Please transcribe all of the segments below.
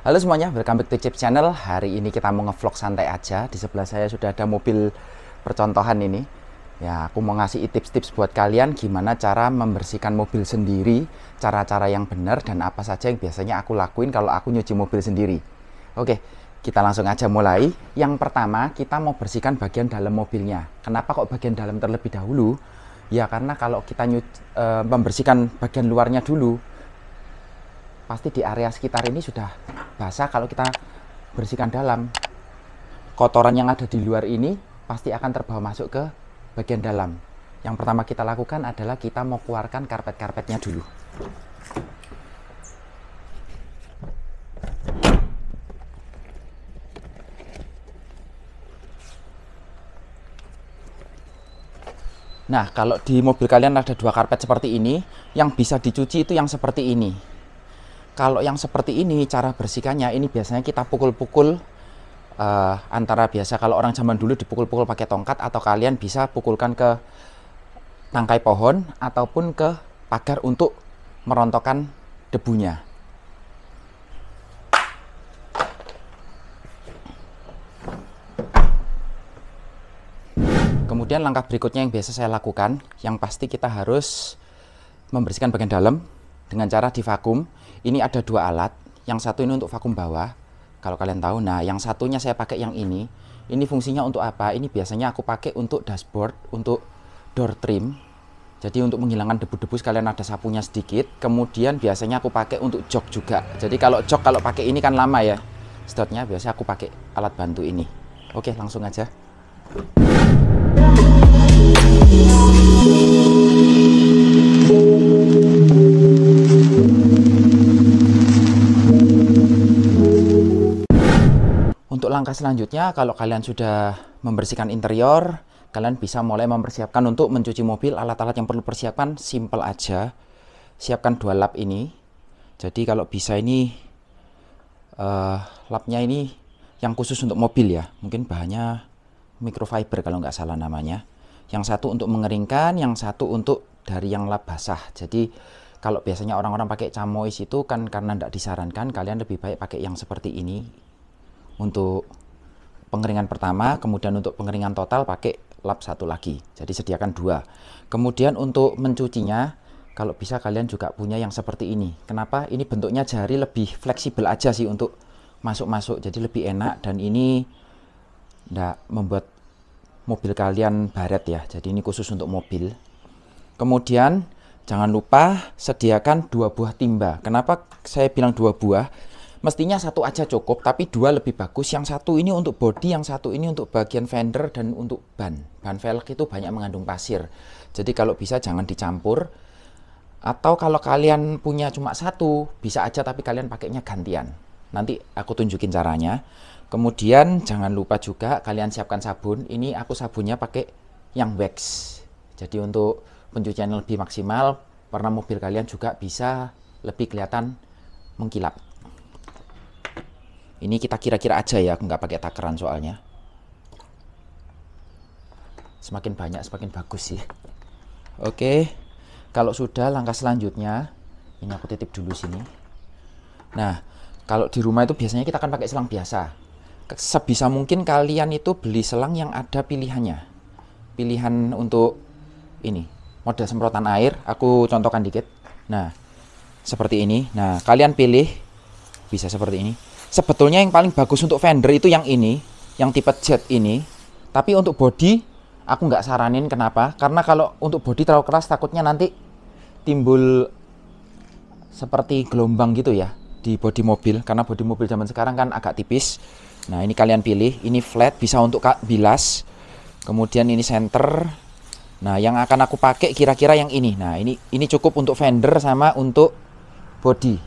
Halo semuanya, welcome back to Chip Channel. Hari ini kita mau ngevlog santai aja. Di sebelah saya sudah ada mobil percontohan ini. Ya, aku mau ngasih tips-tips buat kalian gimana cara membersihkan mobil sendiri, cara-cara yang benar dan apa saja yang biasanya aku lakuin kalau aku nyuci mobil sendiri. Oke, kita langsung aja mulai. Yang pertama, kita mau bersihkan bagian dalam mobilnya. Kenapa kok bagian dalam terlebih dahulu? Ya, karena kalau kita membersihkan bagian luarnya dulu, pasti di area sekitar ini sudah basah. Kalau kita bersihkan dalam, kotoran yang ada di luar ini pasti akan terbawa masuk ke bagian dalam. Yang pertama kita lakukan adalah kita mau keluarkan karpet-karpetnya dulu. Nah, kalau di mobil kalian ada dua karpet seperti ini, yang bisa dicuci itu yang seperti ini. Kalau yang seperti ini, cara bersihkannya ini biasanya kita pukul-pukul, antara biasa kalau orang zaman dulu dipukul-pukul pakai tongkat, atau kalian bisa pukulkan ke tangkai pohon ataupun ke pagar untuk merontokkan debunya. Kemudian langkah berikutnya yang biasa saya lakukan, yang pasti kita harus membersihkan bagian dalam dengan cara divakum. Ini ada dua alat, yang satu ini untuk vakum bawah, kalau kalian tahu. Nah, yang satunya saya pakai yang ini. Ini fungsinya untuk apa? Ini biasanya aku pakai untuk dashboard, untuk door trim. Jadi untuk menghilangkan debu-debu sekalian ada sapunya sedikit. Kemudian biasanya aku pakai untuk jok juga. Jadi kalau jok, kalau pakai ini kan lama ya sedotnya, biasanya aku pakai alat bantu ini. Oke, langsung aja. Untuk langkah selanjutnya, kalau kalian sudah membersihkan interior, kalian bisa mulai mempersiapkan untuk mencuci mobil. Alat-alat yang perlu persiapan simple aja. Siapkan dua lap ini. Jadi kalau bisa ini lapnya ini yang khusus untuk mobil ya. Mungkin bahannya microfiber kalau nggak salah namanya. Yang satu untuk mengeringkan, yang satu untuk dari yang lap basah. Jadi kalau biasanya orang-orang pakai camois itu kan karena tidak disarankan, kalian lebih baik pakai yang seperti ini untuk pengeringan pertama. Kemudian untuk pengeringan total pakai lap satu lagi. Jadi sediakan dua. Kemudian untuk mencucinya, kalau bisa kalian juga punya yang seperti ini. Kenapa? Ini bentuknya jari lebih fleksibel aja sih untuk masuk-masuk. Jadi lebih enak, dan ini tidak membuat mobil kalian baret ya. Jadi ini khusus untuk mobil. Kemudian jangan lupa sediakan dua buah timba. Kenapa saya bilang dua buah? Mestinya satu aja cukup, tapi dua lebih bagus. Yang satu ini untuk bodi, yang satu ini untuk bagian fender dan untuk ban. Ban velg itu banyak mengandung pasir. Jadi kalau bisa jangan dicampur. Atau kalau kalian punya cuma satu, bisa aja, tapi kalian pakainya gantian. Nanti aku tunjukin caranya. Kemudian jangan lupa juga kalian siapkan sabun. Ini aku sabunnya pakai yang wax. Jadi untuk pencucian yang lebih maksimal, warna mobil kalian juga bisa lebih kelihatan mengkilap. Ini kita kira-kira aja ya, aku nggak pakai takaran soalnya. Semakin banyak semakin bagus sih. Oke, kalau sudah, langkah selanjutnya, ini aku titip dulu sini. Nah, kalau di rumah itu biasanya kita akan pakai selang biasa. Sebisa mungkin kalian itu beli selang yang ada pilihannya. Pilihan untuk ini, model semprotan air, aku contohkan dikit. Nah, seperti ini. Nah, kalian pilih, bisa seperti ini. Sebetulnya yang paling bagus untuk fender itu yang ini, yang tipe jet ini. Tapi untuk body, aku nggak saranin. Kenapa? Karena kalau untuk body terlalu keras, takutnya nanti timbul seperti gelombang gitu ya di body mobil. Karena body mobil zaman sekarang kan agak tipis. Nah, ini kalian pilih. Ini flat, bisa untuk bilas. Kemudian ini center. Nah, yang akan aku pakai kira-kira yang ini. Nah, ini cukup untuk fender sama untuk body.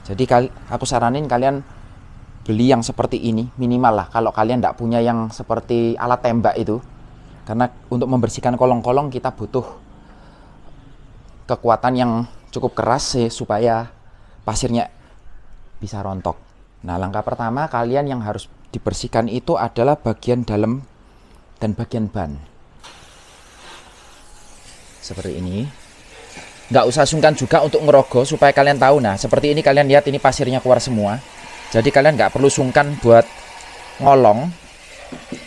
Jadi aku saranin kalian beli yang seperti ini, minimal lah. Kalau kalian tidak punya yang seperti alat tembak itu. Karena untuk membersihkan kolong-kolong kita butuh kekuatan yang cukup keras supaya pasirnya bisa rontok. Nah, langkah pertama kalian yang harus dibersihkan itu adalah bagian dalam dan bagian ban. Seperti ini. nggak usah sungkan juga untuk ngerogoh supaya kalian tahu. Nah, seperti ini kalian lihat, ini pasirnya keluar semua. Jadi kalian nggak perlu sungkan buat ngolong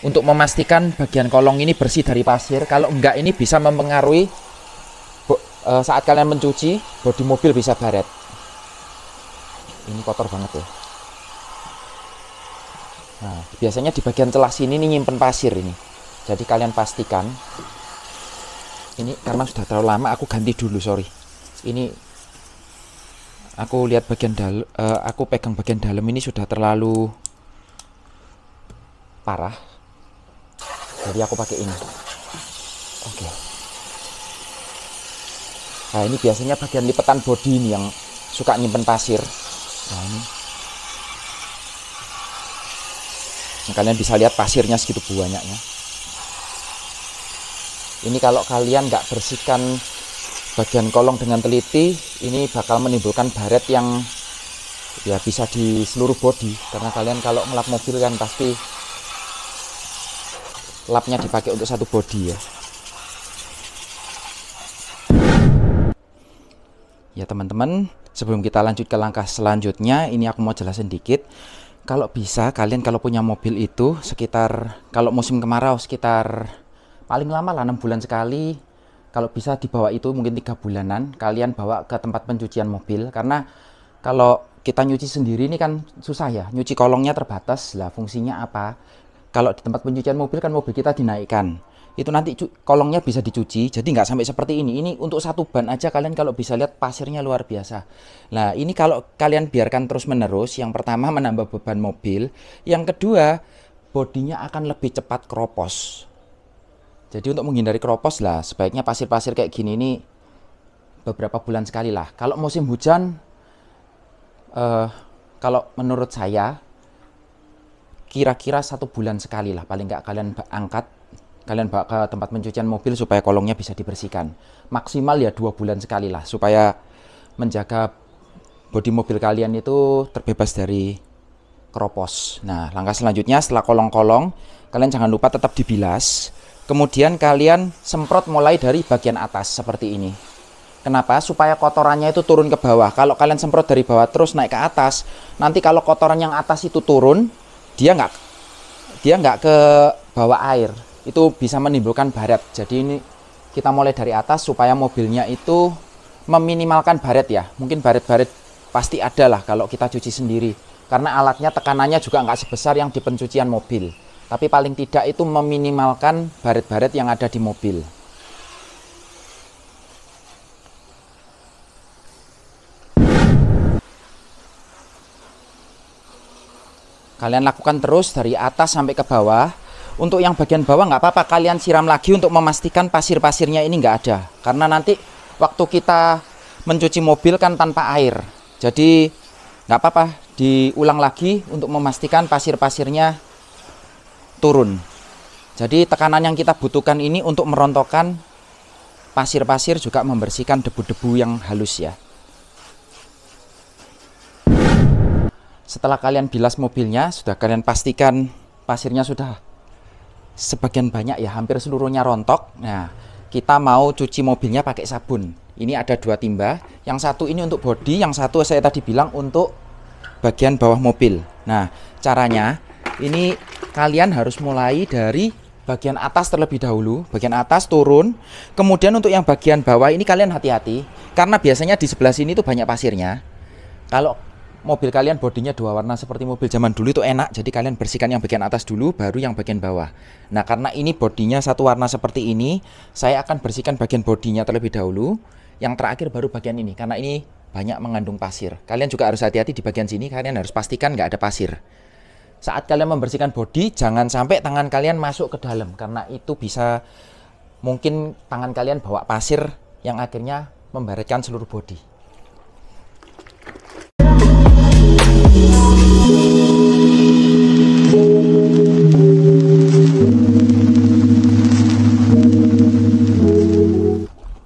untuk memastikan bagian kolong ini bersih dari pasir. Kalau enggak, ini bisa mempengaruhi saat kalian mencuci, bodi mobil bisa baret. Ini kotor banget ya. Nah, biasanya di bagian celah sini nih nyimpen pasir ini. Jadi kalian pastikan. Ini karena sudah terlalu lama, aku ganti dulu, sorry. Ini aku lihat bagian dalam, aku pegang bagian dalam ini sudah terlalu parah. Jadi aku pakai ini. Oke. Nah, ini biasanya bagian lipetan bodi ini yang suka nyimpen pasir. Nah, ini. Nah, kalian bisa lihat pasirnya segitu banyaknya. Ini kalau kalian nggak bersihkan bagian kolong dengan teliti, ini bakal menimbulkan baret yang ya bisa di seluruh bodi. Karena kalian kalau ngelap mobil kan pasti lapnya dipakai untuk satu bodi ya. Ya teman-teman, sebelum kita lanjut ke langkah selanjutnya, ini aku mau jelasin dikit. Kalau bisa kalian kalau punya mobil itu sekitar, kalau musim kemarau sekitar paling lama lah 6 bulan sekali. Kalau bisa dibawa itu mungkin 3 bulanan, kalian bawa ke tempat pencucian mobil. Karena kalau kita nyuci sendiri ini kan susah ya, nyuci kolongnya terbatas lah, fungsinya apa. Kalau di tempat pencucian mobil kan mobil kita dinaikkan, itu nanti kolongnya bisa dicuci, jadi nggak sampai seperti ini. Ini untuk satu ban aja kalian kalau bisa lihat pasirnya luar biasa. Nah, ini kalau kalian biarkan terus menerus, yang pertama menambah beban mobil, yang kedua bodinya akan lebih cepat keropos. Jadi untuk menghindari keropos lah, sebaiknya pasir-pasir kayak gini ini beberapa bulan sekali lah. Kalau musim hujan, kalau menurut saya kira-kira 1 bulan sekali lah, paling nggak kalian angkat, kalian bawa ke tempat pencucian mobil supaya kolongnya bisa dibersihkan. Maksimal ya 2 bulan sekali lah, supaya menjaga bodi mobil kalian itu terbebas dari keropos. Nah, langkah selanjutnya setelah kolong-kolong, kalian jangan lupa tetap dibilas. Kemudian kalian semprot mulai dari bagian atas seperti ini. Kenapa? Supaya kotorannya itu turun ke bawah. Kalau kalian semprot dari bawah terus naik ke atas, nanti kalau kotoran yang atas itu turun, dia nggak ke bawah air. Itu bisa menimbulkan baret. Jadi ini kita mulai dari atas supaya mobilnya itu meminimalkan baret ya. Mungkin baret-baret pasti ada lah kalau kita cuci sendiri. Karena alatnya tekanannya juga nggak sebesar yang di pencucian mobil. Tapi paling tidak itu meminimalkan baret-baret yang ada di mobil. Kalian lakukan terus dari atas sampai ke bawah. Untuk yang bagian bawah nggak apa-apa, kalian siram lagi untuk memastikan pasir-pasirnya ini nggak ada. Karena nanti waktu kita mencuci mobil kan tanpa air. Jadi nggak apa-apa, diulang lagi untuk memastikan pasir-pasirnya turun. Jadi tekanan yang kita butuhkan ini untuk merontokkan pasir-pasir, juga membersihkan debu-debu yang halus ya. Setelah kalian bilas mobilnya, sudah kalian pastikan pasirnya sudah sebagian banyak ya, hampir seluruhnya rontok. Nah, kita mau cuci mobilnya pakai sabun. Ini ada 2 timba, yang satu ini untuk bodi, yang satu saya tadi bilang untuk bagian bawah mobil. Nah, caranya ini kalian harus mulai dari bagian atas terlebih dahulu, bagian atas turun. Kemudian untuk yang bagian bawah ini kalian hati-hati, karena biasanya di sebelah sini tuh banyak pasirnya. Kalau mobil kalian bodinya 2 warna seperti mobil zaman dulu itu enak, jadi kalian bersihkan yang bagian atas dulu, baru yang bagian bawah. Nah, karena ini bodinya 1 warna seperti ini, saya akan bersihkan bagian bodinya terlebih dahulu, yang terakhir baru bagian ini, karena ini banyak mengandung pasir. Kalian juga harus hati-hati di bagian sini, kalian harus pastikan nggak ada pasir. Saat kalian membersihkan bodi, jangan sampai tangan kalian masuk ke dalam, karena itu bisa mungkin tangan kalian bawa pasir yang akhirnya membaretkan seluruh bodi.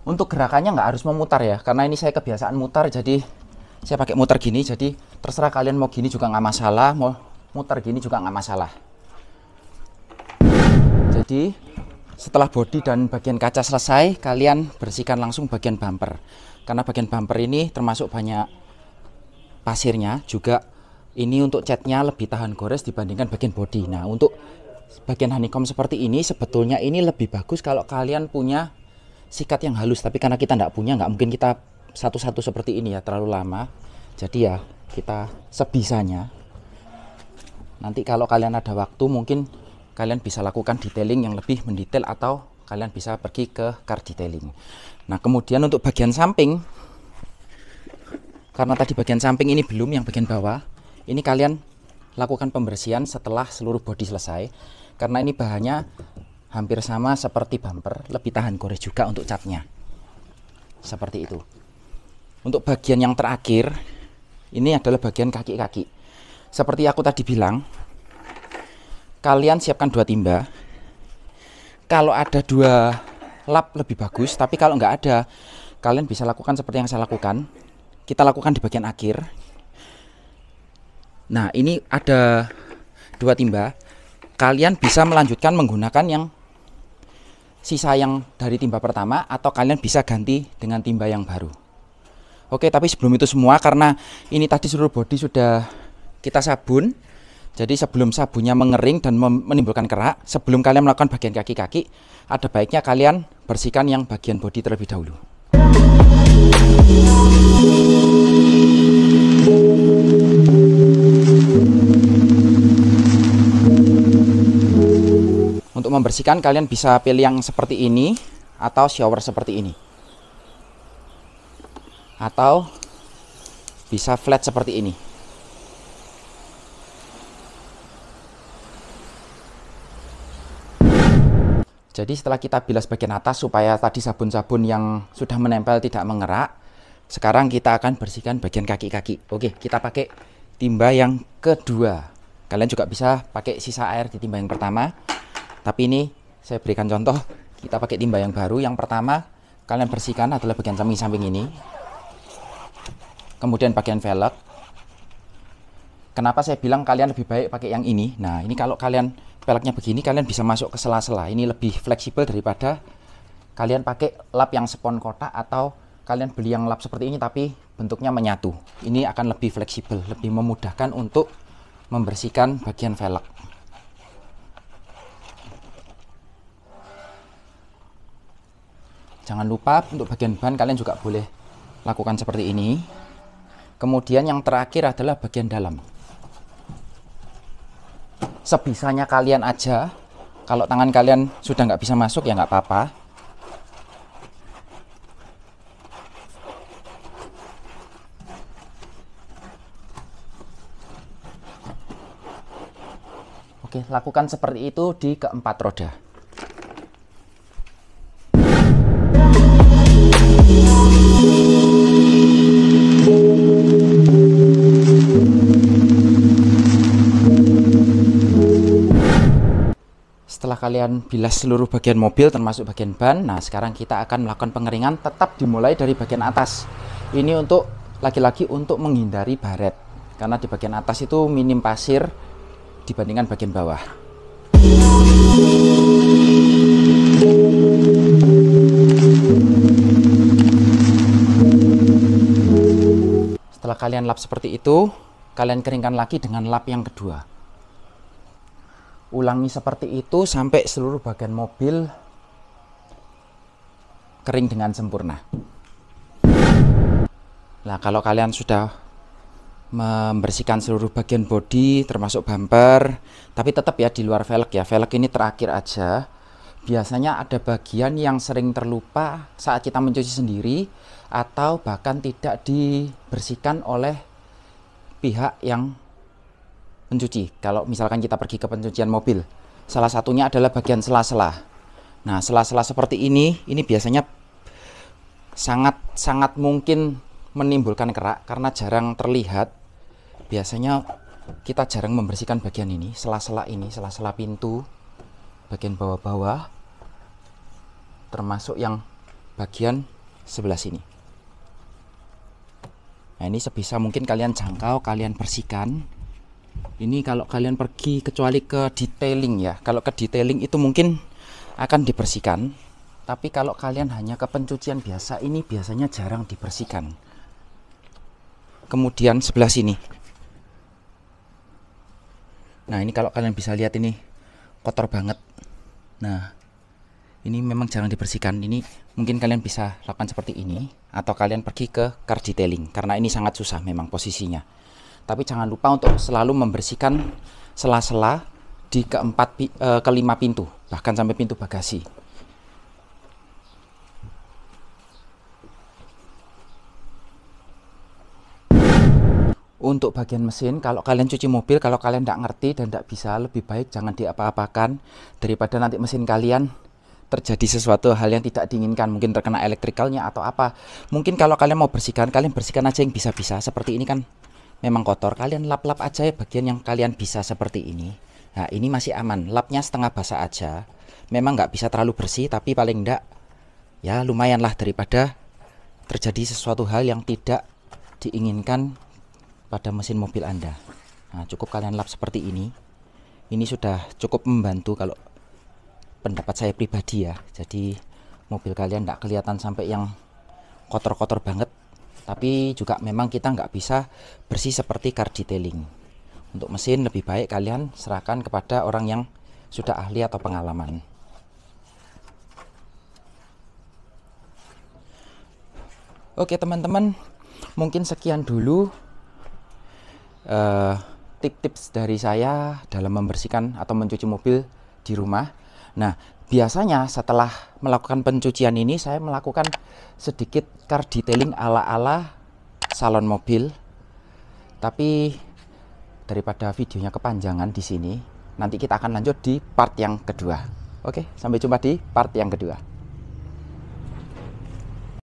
Untuk gerakannya nggak harus memutar ya, karena ini saya kebiasaan mutar, jadi saya pakai muter gini. Jadi terserah kalian mau gini juga nggak masalah, mau muter gini juga nggak masalah. Jadi setelah bodi dan bagian kaca selesai, kalian bersihkan langsung bagian bumper. karena bagian bumper ini termasuk banyak pasirnya, juga ini untuk catnya lebih tahan gores dibandingkan bagian bodi. Nah, untuk bagian honeycomb seperti ini sebetulnya ini lebih bagus kalau kalian punya sikat yang halus, tapi karena kita nggak punya, nggak mungkin kita satu-satu seperti ini ya, terlalu lama. Jadi ya kita sebisanya. Nanti kalau kalian ada waktu mungkin kalian bisa lakukan detailing yang lebih mendetail, atau kalian bisa pergi ke car detailing. Nah, kemudian untuk bagian samping, karena tadi bagian samping ini belum, yang bagian bawah ini kalian lakukan pembersihan setelah seluruh bodi selesai, karena ini bahannya hampir sama seperti bumper, lebih tahan gores juga untuk catnya. Seperti itu. Untuk bagian yang terakhir, ini adalah bagian kaki-kaki. Seperti aku tadi bilang, kalian siapkan 2 timba. Kalau ada 2 lap lebih bagus, tapi kalau nggak ada, kalian bisa lakukan seperti yang saya lakukan. Kita lakukan di bagian akhir. Nah, ini ada 2 timba. Kalian bisa melanjutkan menggunakan yang sisa yang dari timba pertama, atau kalian bisa ganti dengan timba yang baru. Oke, tapi sebelum itu semua, karena ini tadi seluruh bodi sudah kita sabun, jadi sebelum sabunnya mengering dan menimbulkan kerak, sebelum kalian melakukan bagian kaki-kaki, ada baiknya kalian bersihkan yang bagian bodi terlebih dahulu. Untuk membersihkan kalian bisa pilih yang seperti ini, atau shower seperti ini, atau bisa flat seperti ini. Jadi setelah kita bilas bagian atas supaya tadi sabun-sabun yang sudah menempel tidak mengerak, sekarang kita akan bersihkan bagian kaki-kaki. Oke, kita pakai timba yang kedua. Kalian juga bisa pakai sisa air di timba yang pertama, tapi ini saya berikan contoh, kita pakai timba yang baru. Yang pertama kalian bersihkan adalah bagian samping-samping ini, kemudian bagian velg. Kenapa saya bilang kalian lebih baik pakai yang ini? Nah, ini kalau kalian velgnya begini, kalian bisa masuk ke sela-sela. Ini lebih fleksibel daripada kalian pakai lap yang spon kotak, atau kalian beli yang lap seperti ini tapi bentuknya menyatu. Ini akan lebih fleksibel, lebih memudahkan untuk membersihkan bagian velg. Jangan lupa untuk bagian ban kalian juga boleh lakukan seperti ini. Kemudian yang terakhir adalah bagian dalam. Sebisanya kalian aja. Kalau tangan kalian sudah nggak bisa masuk ya nggak apa-apa. Oke, lakukan seperti itu di keempat roda. Setelah kalian bilas seluruh bagian mobil termasuk bagian ban, nah sekarang kita akan melakukan pengeringan. Tetap dimulai dari bagian atas. Ini untuk lagi-lagi untuk menghindari baret, karena di bagian atas itu minim pasir dibandingkan bagian bawah. Setelah kalian lap seperti itu, kalian keringkan lagi dengan lap yang kedua. Ulangi seperti itu sampai seluruh bagian mobil kering dengan sempurna. Nah, kalau kalian sudah membersihkan seluruh bagian bodi termasuk bumper, tapi tetap ya di luar velg ya. Velg ini terakhir aja. Biasanya ada bagian yang sering terlupa saat kita mencuci sendiri, atau bahkan tidak dibersihkan oleh pihak yang mencuci. Kalau misalkan kita pergi ke pencucian mobil, salah satunya adalah bagian sela-sela. Nah, sela-sela seperti ini biasanya sangat mungkin menimbulkan kerak karena jarang terlihat. Biasanya kita jarang membersihkan bagian ini, sela-sela ini, sela-sela pintu, bagian bawah-bawah, termasuk yang bagian sebelah sini. Nah, ini sebisa mungkin kalian jangkau, kalian bersihkan. Ini kalau kalian pergi kecuali ke detailing ya. Kalau ke detailing itu mungkin akan dibersihkan. Tapi kalau kalian hanya ke pencucian biasa, ini biasanya jarang dibersihkan. Kemudian sebelah sini. Nah, ini kalau kalian bisa lihat ini kotor banget. Nah, ini memang jarang dibersihkan. Ini mungkin kalian bisa lakukan seperti ini, atau kalian pergi ke car detailing, karena ini sangat susah memang posisinya. Tapi jangan lupa untuk selalu membersihkan sela-sela di kelima pintu, bahkan sampai pintu bagasi. Untuk bagian mesin, kalau kalian cuci mobil, kalau kalian tidak ngerti dan tidak bisa, lebih baik jangan diapa-apakan, daripada nanti mesin kalian terjadi sesuatu hal yang tidak diinginkan, mungkin terkena elektrikalnya atau apa. Mungkin kalau kalian mau bersihkan, kalian bersihkan aja yang bisa-bisa. Seperti ini kan memang kotor, kalian lap-lap aja ya bagian yang kalian bisa seperti ini. Nah, ini masih aman, lapnya setengah basah aja. Memang nggak bisa terlalu bersih, tapi paling enggak ya lumayan lah, daripada terjadi sesuatu hal yang tidak diinginkan pada mesin mobil Anda. Nah, cukup kalian lap seperti ini. Ini sudah cukup membantu kalau pendapat saya pribadi ya. Jadi mobil kalian tidak kelihatan sampai yang kotor-kotor banget. Tapi juga memang kita nggak bisa bersih seperti car detailing. Untuk mesin lebih baik kalian serahkan kepada orang yang sudah ahli atau pengalaman. Oke teman-teman, mungkin sekian dulu tips-tips dari saya dalam membersihkan atau mencuci mobil di rumah. Nah, biasanya setelah melakukan pencucian ini, saya melakukan sedikit car detailing ala-ala salon mobil. Tapi daripada videonya kepanjangan di sini, nanti kita akan lanjut di part yang kedua. Oke, sampai jumpa di part yang kedua.